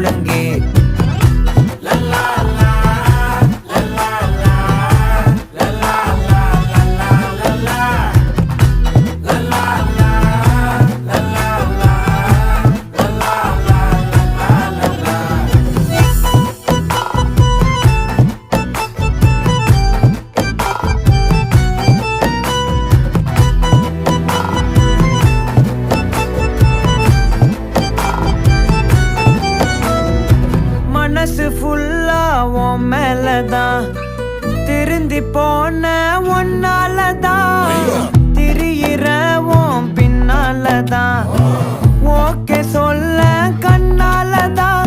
முழங்கே மனசு ஃபுல்லா உன் மேலதான் திருந்தி போன ஒன்னாலதான் திரியிற உன் பின்னாலதான் ஓகே சொல்ல கண்ணாலதான்